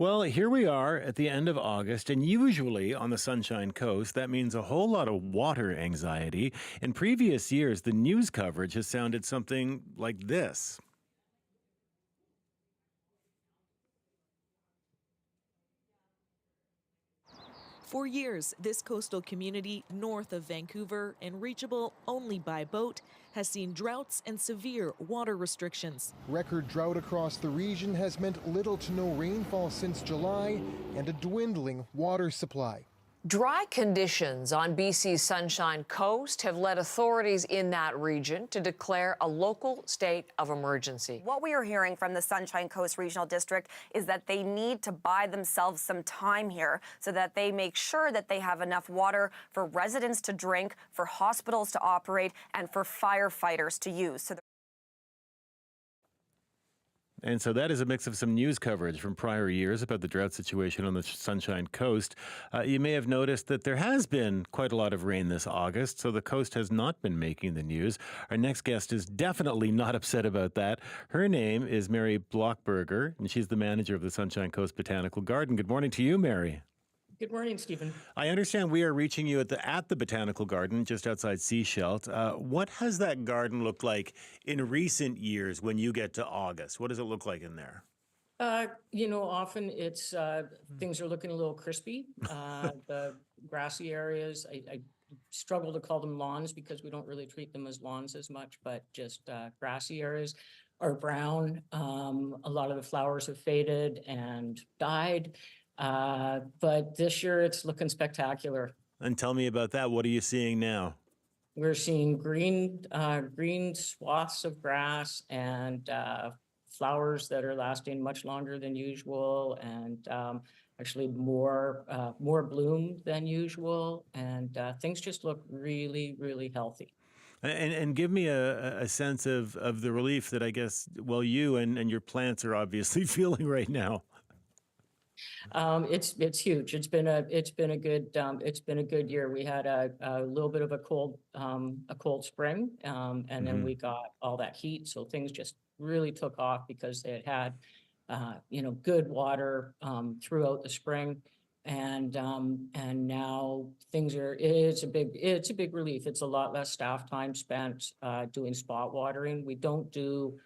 Well, here we are at the end of August, and usually on the Sunshine Coast, that means a whole lot of water anxiety. In previous years, the news coverage has sounded something like this. For years, this coastal community north of Vancouver and reachable only by boat has seen droughts and severe water restrictions. Record drought across the region has meant little to no rainfall since July and a dwindling water supply. Dry conditions on BC's Sunshine Coast have led authorities in that region to declare a local state of emergency. What we are hearing from the Sunshine Coast Regional District is that they need to buy themselves some time here so that they make sure that they have enough water for residents to drink, for hospitals to operate, and for firefighters to use. And so that is a mix of some news coverage from prior years about the drought situation on the Sunshine Coast. You may have noticed that there has been quite a lot of rain this August, so the coast has not been making the news. Our next guest is definitely not upset about that. Her name is Mary Blockberger, and she's the manager of the Sunshine Coast Botanical Garden. Good morning to you, Mary. Good morning, Stephen. I understand we are reaching you at the Botanical Garden just outside Seashelt. What has that garden looked like in recent years when you get to August? What does it look like in there? Often it's things are looking a little crispy. The grassy areas, I struggle to call them lawns because we don't really treat them as lawns as much, but just grassy areas are brown. A lot of the flowers have faded and died. But this year it's looking spectacular. And tell me about that. What are you seeing now? We're seeing green swaths of grass and flowers that are lasting much longer than usual, and actually more bloom than usual. And things just look really, really healthy. And give me a sense of the relief that I guess, well, you and your plants are obviously feeling right now. It's huge. It's been a good year. We had a little bit of a cold spring, and then we got all that heat, so things just really took off because they had good water throughout the spring, and now it's a big relief. It's a lot less staff time spent doing spot watering. We don't do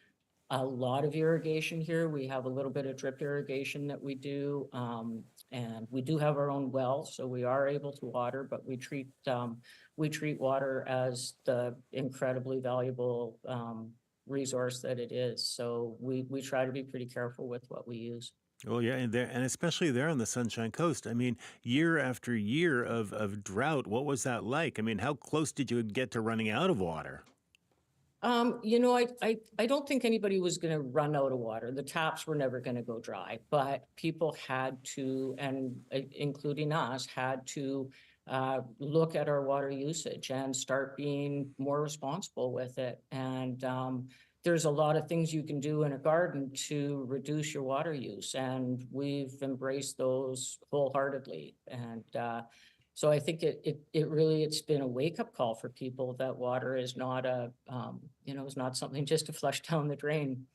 a lot of irrigation here. We have a little bit of drip irrigation that we do, and we do have our own well, so we are able to water, but we treat water as the incredibly valuable resource that it is. So we try to be pretty careful with what we use. Oh yeah, and especially there on the Sunshine Coast. I mean, year after year of drought, what was that like? I mean, how close did you get to running out of water? I don't think anybody was going to run out of water. The taps were never going to go dry, but people had to, and including us, had to look at our water usage and start being more responsible with it. And there's a lot of things you can do in a garden to reduce your water use, and we've embraced those wholeheartedly. And so I think it's been a wake up call for people that water is not is not something just to flush down the drain.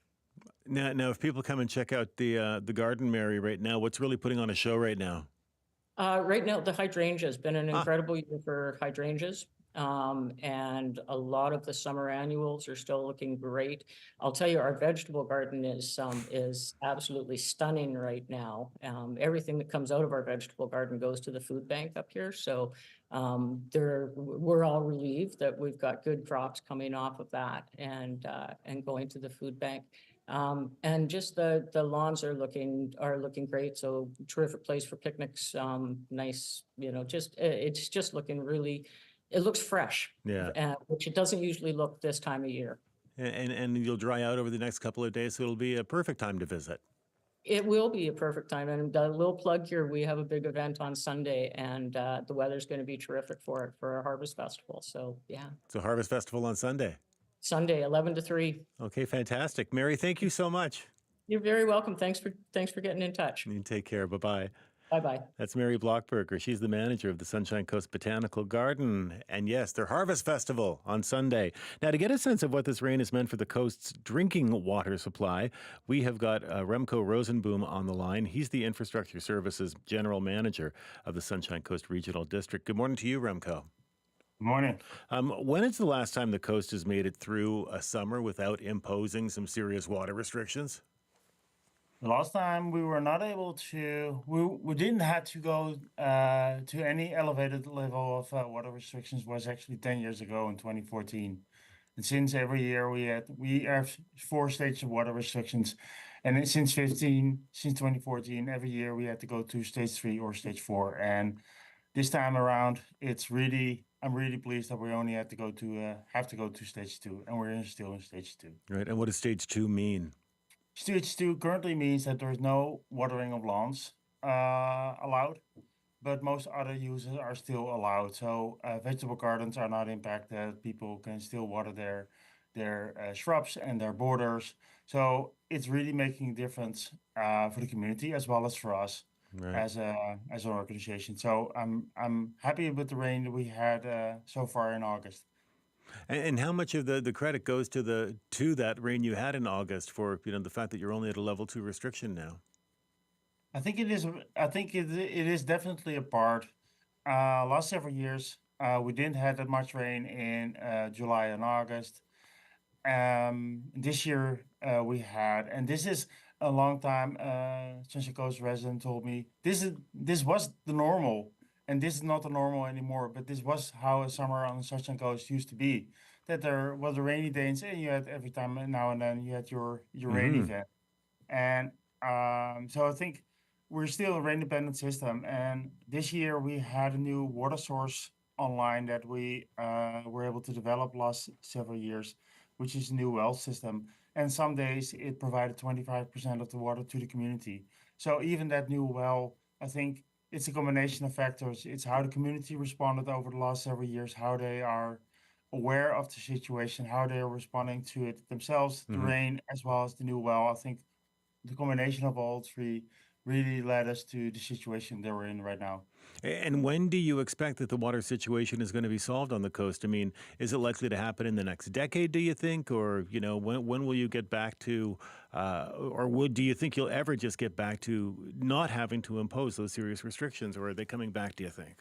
Now, if people come and check out the garden, Mary, right now, what's really putting on a show right now? Right now, the hydrangea has been an incredible year for hydrangeas. And a lot of the summer annuals are still looking great. I'll tell you, our vegetable garden is absolutely stunning right now. Everything that comes out of our vegetable garden goes to the food bank up here. So we're all relieved that we've got good crops coming off of that and going to the food bank. And just the lawns are looking great. So terrific place for picnics. Nice, it's just looking really. It looks fresh, which it doesn't usually look this time of year. And you'll dry out over the next couple of days, so it'll be a perfect time to visit. It will be a perfect time. And a little plug here, we have a big event on Sunday, and the weather's going to be terrific for it, for our Harvest Festival. So, yeah. So Harvest Festival on Sunday. Sunday, 11 to 3. Okay, fantastic. Mary, thank you so much. You're very welcome. Thanks for getting in touch. You take care. Bye-bye. Bye-bye. That's Mary Blockberger. She's the manager of the Sunshine Coast Botanical Garden. And yes, their Harvest Festival on Sunday. Now, to get a sense of what this rain has meant for the coast's drinking water supply, we have got Remco Rosenboom on the line. He's the Infrastructure Services General Manager of the Sunshine Coast Regional District. Good morning to you, Remco. Good morning. When is the last time the coast has made it through a summer without imposing some serious water restrictions? The last time we were not able to, we didn't have to go to any elevated level of water restrictions was actually 10 years ago in 2014. And since every year we have 4 stages of water restrictions. And then since 2014, every year we had to go to stage 3 or stage 4. And this time around, I'm really pleased that we only have to go to stage 2, and we're still in stage 2. Right. And what does stage 2 mean? Stage 2 currently means that there is no watering of lawns allowed, but most other uses are still allowed. So vegetable gardens are not impacted. People can still water their shrubs and their borders. So it's really making a difference for the community as well as for us. Right. As an organization. So I'm happy with the rain that we had so far in August. And how much of the credit goes to that rain you had in August for the fact that you're only at a level 2 restriction now? I think it is definitely a part. Last several years we didn't have that much rain in July and August. This year we had, and this is a long time. Sunshine Coast resident told me this was the normal, and this is not the normal anymore. But this was how a summer on the Sunshine Coast used to be. That there was a rainy day, and you had every time now and then you had your rain event, and so I think we're still a rain-dependent system. And this year we had a new water source online that we were able to develop last several years, which is a new well system. And some days it provided 25% of the water to the community. So even that new well, I think it's a combination of factors. It's how the community responded over the last several years, how they are aware of the situation, how they are responding to it themselves, the rain, as well as the new well. I think the combination of all 3 really led us to the situation that we're in right now. And when do you expect that the water situation is going to be solved on the coast? I mean, is it likely to happen in the next decade, do you think? Or, when will you get back to, do you think you'll ever just get back to not having to impose those serious restrictions, or are they coming back, do you think?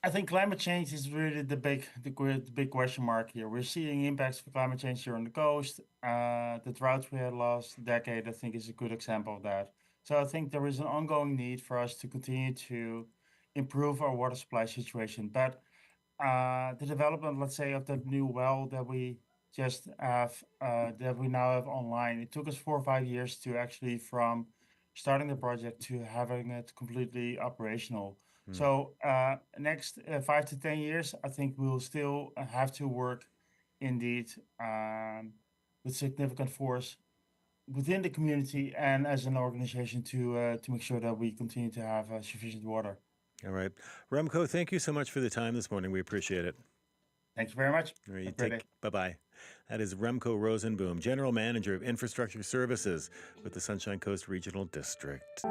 I think climate change is really the big question mark here. We're seeing impacts of climate change here on the coast. The droughts we had last decade, I think, is a good example of that. So I think there is an ongoing need for us to continue to improve our water supply situation. But the development, let's say, of that new well that we just have, that we now have online, it took us 4 or 5 years to actually from starting the project to having it completely operational. So next 5 to 10 years, I think we'll still have to work indeed with significant force within the community and as an organization to make sure that we continue to have sufficient water. All right. Remco, thank you so much for the time this morning. We appreciate it. Thank you very much. All right, bye-bye. That is Remco Rosenboom, General Manager of Infrastructure Services with the Sunshine Coast Regional District.